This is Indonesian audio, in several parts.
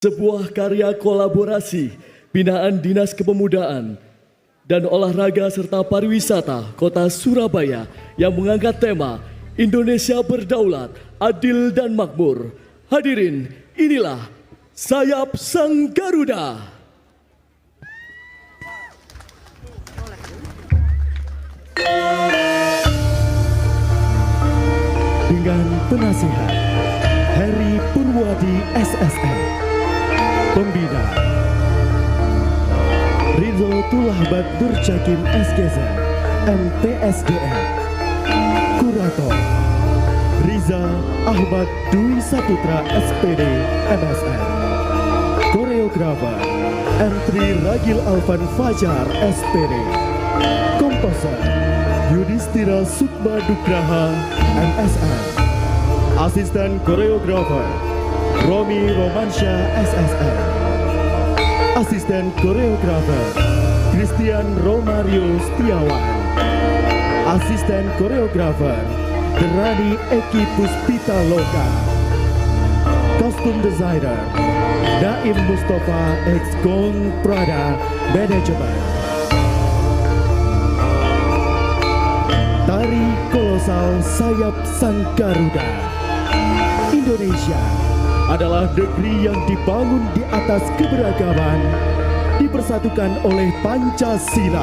Sebuah karya kolaborasi binaan Dinas Kepemudaan dan Olahraga serta Pariwisata Kota Surabaya yang mengangkat tema Indonesia Berdaulat, Adil dan Makmur. Hadirin, inilah Sayap Sang Garuda. Dengan penasihat Heri Purwadi SSN, Pembina Ridho Tulahbat Durcakim SGZ MTSDN, Kurator Riza Ahmad Dwi Saputra SPD MSN, Koreografer M3 Ragil Alvan Fajar SPD, Komposer Yudhistira Sukma Dugraha MSN, Asisten Koreografer Romi Romansyah SSN, Asisten Koreografer Christian Romario Setiawan, Asisten Koreografer Derani Eki Puspita Loka, Kostum Designer Naim Mustafa X Gong Prada Management. Tari kolosal Sayap Sang Garuda. Indonesia adalah negeri yang dibangun di atas keberagaman, dipersatukan oleh Pancasila,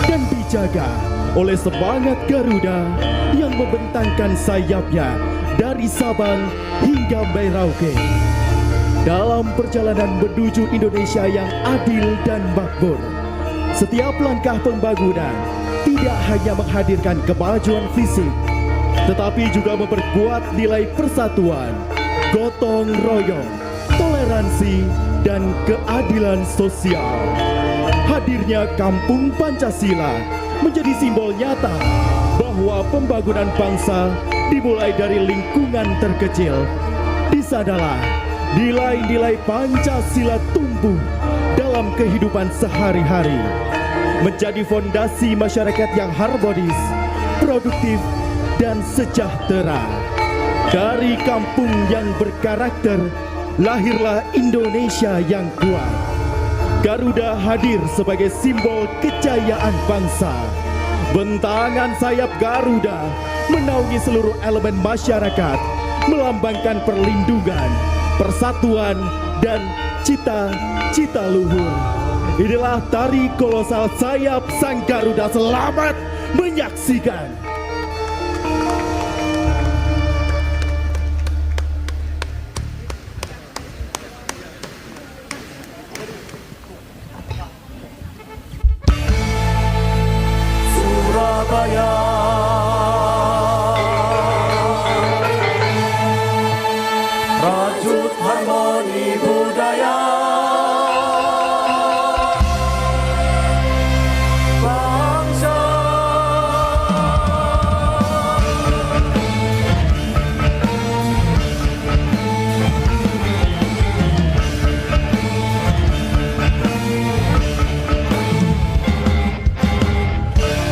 dan dijaga oleh semangat Garuda yang membentangkan sayapnya dari Sabang hingga Merauke. Dalam perjalanan menuju Indonesia yang adil dan makmur, setiap langkah pembangunan tidak hanya menghadirkan kemajuan fisik, tetapi juga memperkuat nilai persatuan, gotong royong, toleransi, dan keadilan sosial. Hadirnya Kampung Pancasila menjadi simbol nyata bahwa pembangunan bangsa dimulai dari lingkungan terkecil. Di sanalah nilai-nilai Pancasila tumbuh dalam kehidupan sehari-hari, menjadi fondasi masyarakat yang harmonis, produktif, dan sejahtera. Dari kampung yang berkarakter, lahirlah Indonesia yang kuat. Garuda hadir sebagai simbol kejayaan bangsa. Bentangan sayap Garuda menaungi seluruh elemen masyarakat, melambangkan perlindungan, persatuan, dan cita-cita luhur. Inilah tari kolosal Sayap Sang Garuda. Selamat menyaksikan. Surabaya, rajut harmoni budaya, bangsa.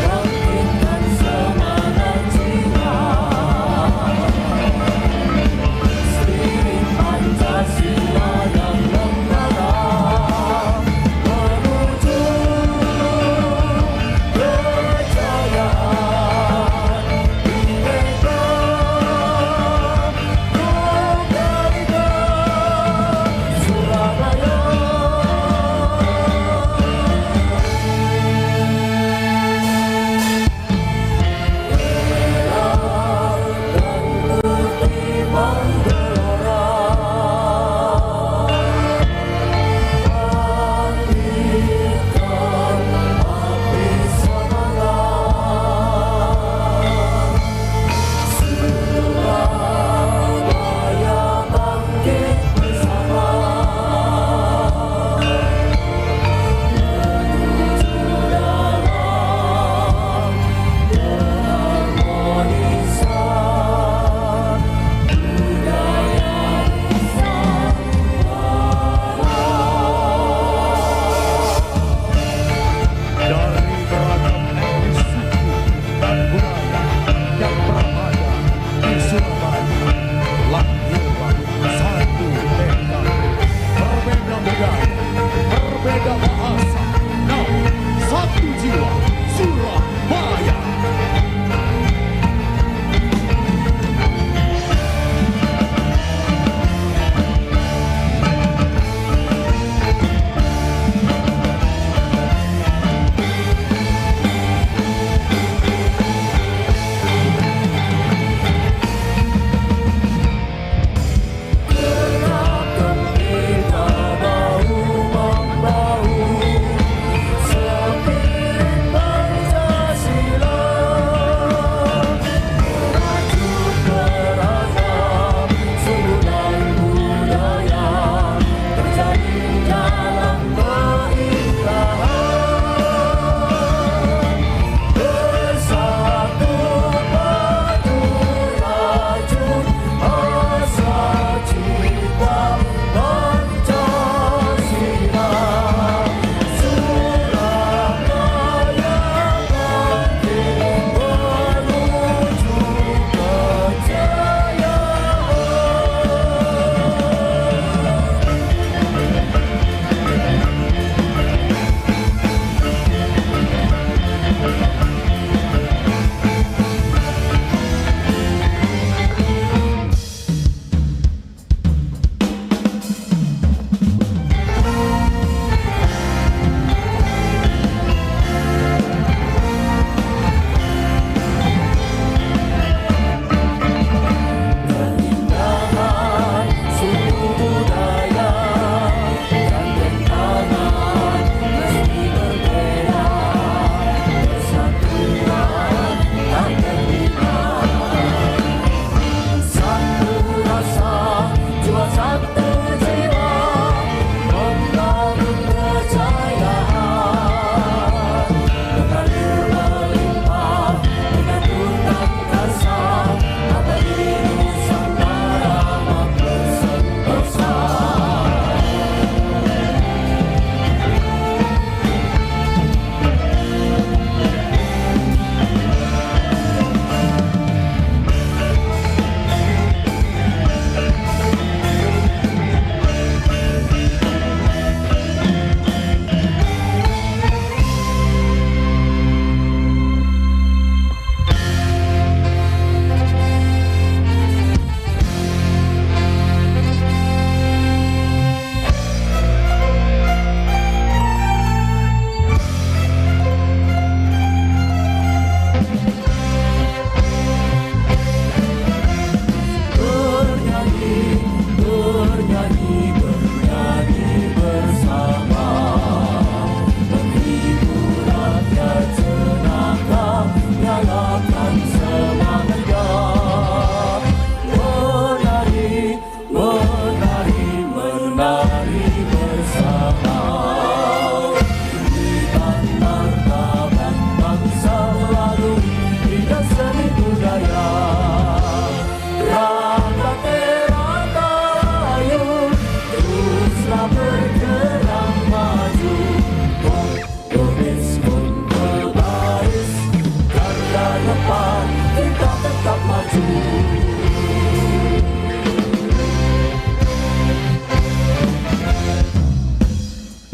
Bangkitkan semangat jiwa, spirit Pancasila. menari bersama. Berikan martabat bangsa melalui hingga seni budaya. Rakyat Rahayu teruslah bergerak maju. Kompromis pun berbaris, garda depan kita tetap maju.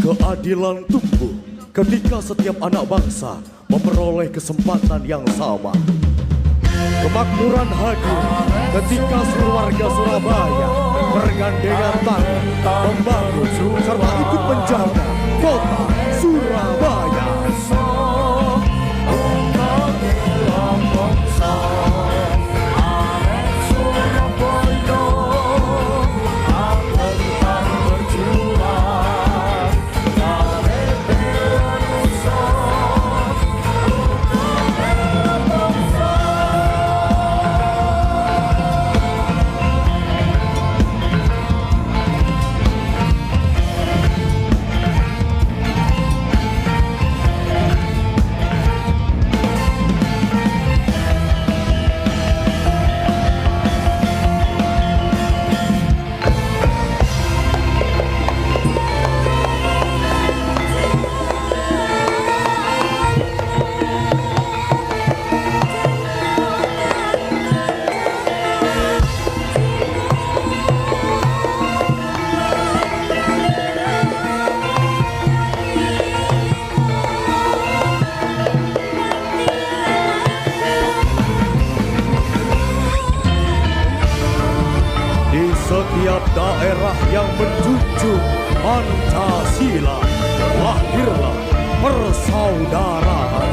Keadilan tumbuh ketika setiap anak bangsa memperoleh kesempatan yang sama. Kemakmuran hadir ketika seluruh warga Surabaya bergandengan tangan membangun serta ikut menjaga kota Surabaya. Setiap daerah yang menjunjung Pancasila, lahirlah persaudaraan.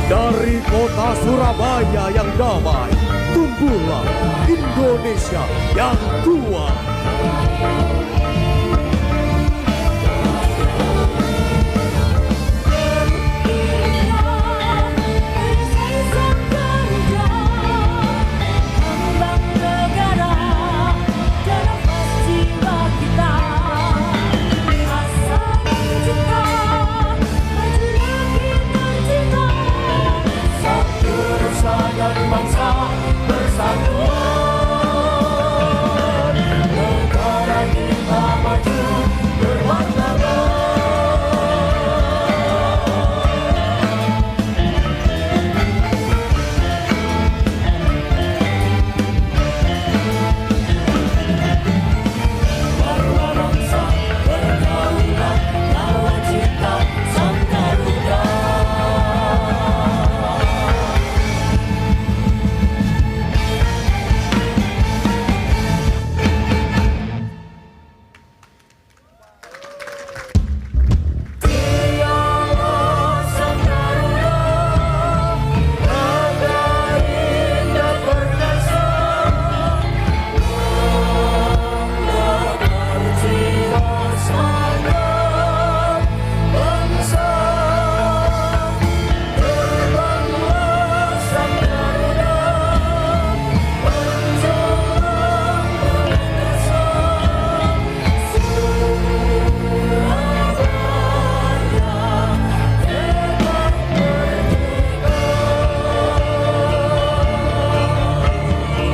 Dari kota Surabaya yang damai, tumbuhlah Indonesia yang kuat.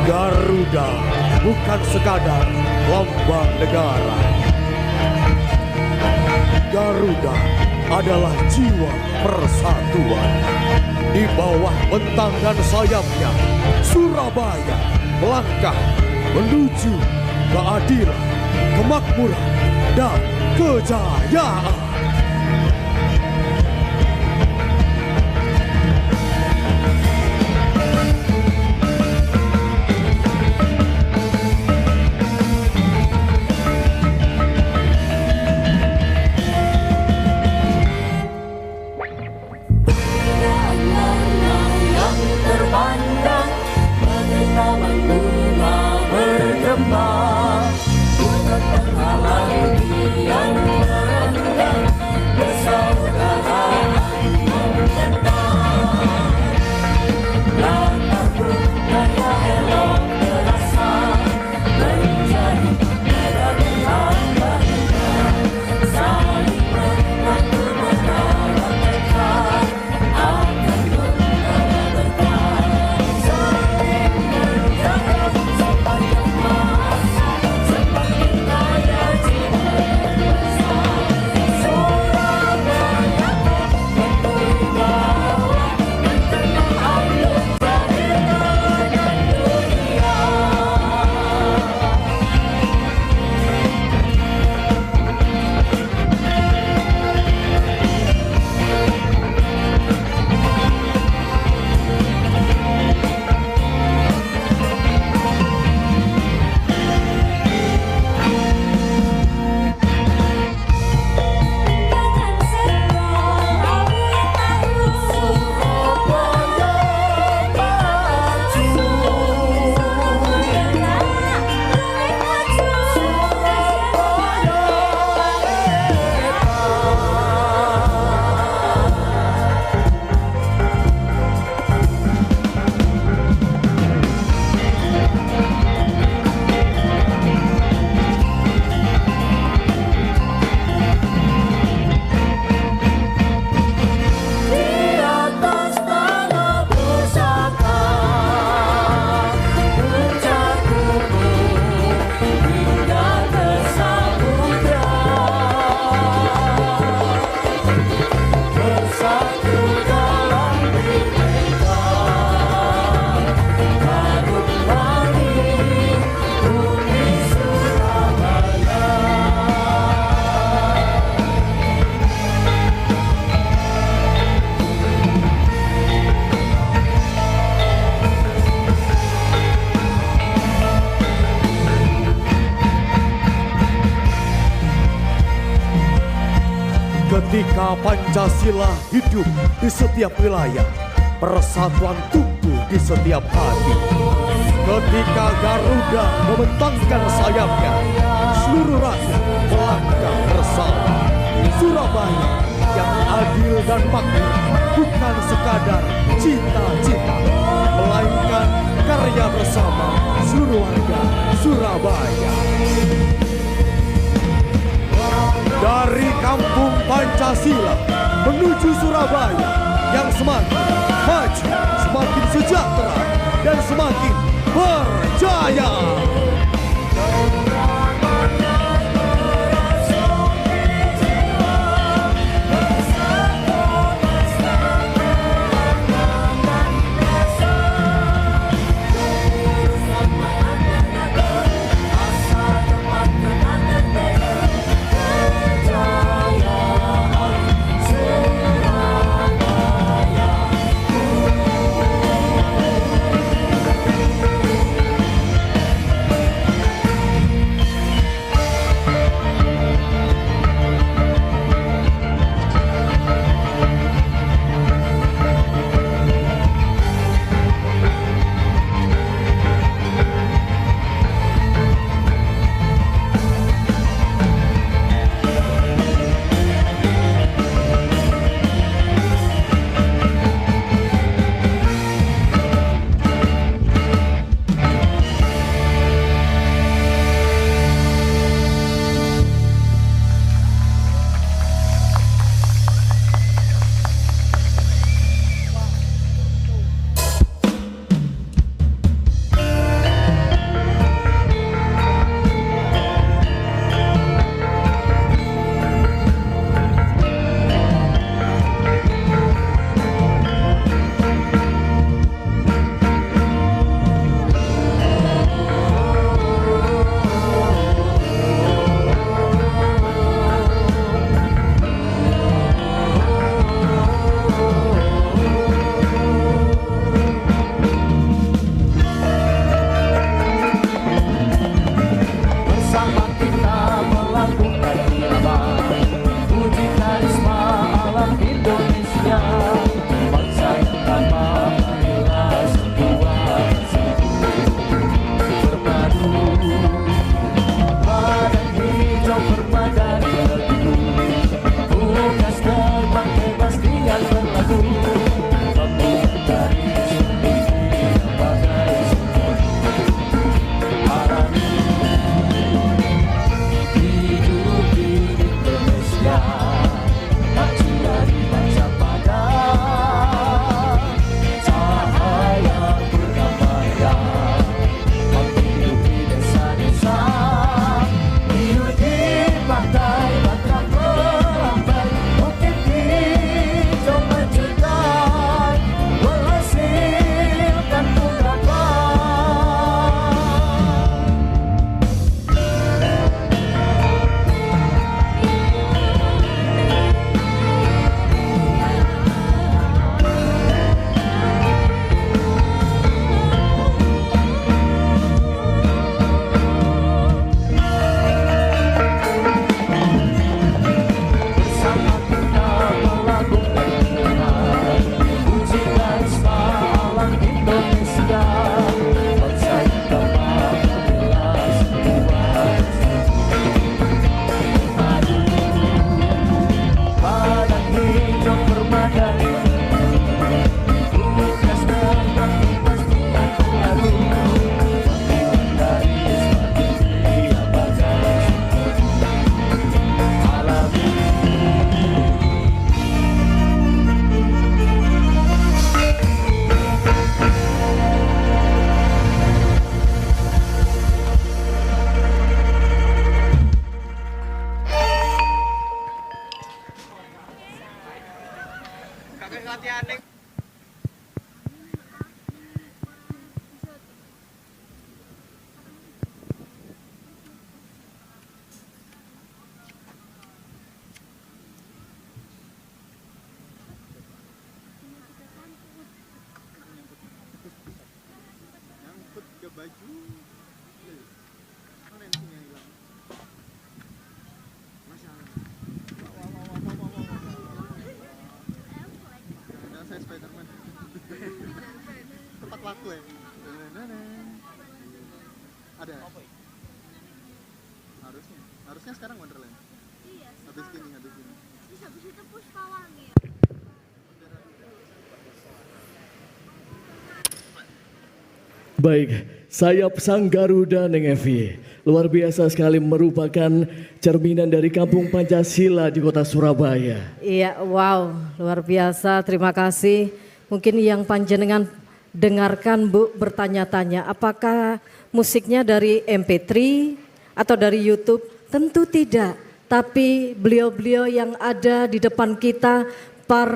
Garuda bukan sekadar lambang negara. Garuda adalah jiwa persatuan. Di bawah bentang dan sayapnya, Surabaya melangkah menuju keadilan, kemakmuran, dan kejayaan. Ketika Pancasila hidup di setiap wilayah, persatuan tumbuh di setiap hati. Ketika Garuda membentangkan sayapnya, seluruh rakyat melangkah bersama. Surabaya yang adil dan makmur bukan sekadar cita-cita, melainkan karya bersama seluruh warga Surabaya. Dari kampung Pancasila menuju Surabaya yang semakin maju, semakin sejahtera, dan semakin berjaya. baju mana yang hilang masalah. Wah, laku ya. Ada. Harusnya sekarang Wonderland. Iya. Habis gini. Terus habis itu Puspawangi ya. Baik, sayap sang Garuda Neng Evi. Luar biasa sekali, merupakan cerminan dari Kampung Pancasila di kota Surabaya. Iya, wow, luar biasa. Terima kasih. Mungkin yang panjenengan dengarkan Bu bertanya-tanya, apakah musiknya dari MP3 atau dari YouTube? Tentu tidak. Tapi beliau-beliau yang ada di depan kita, para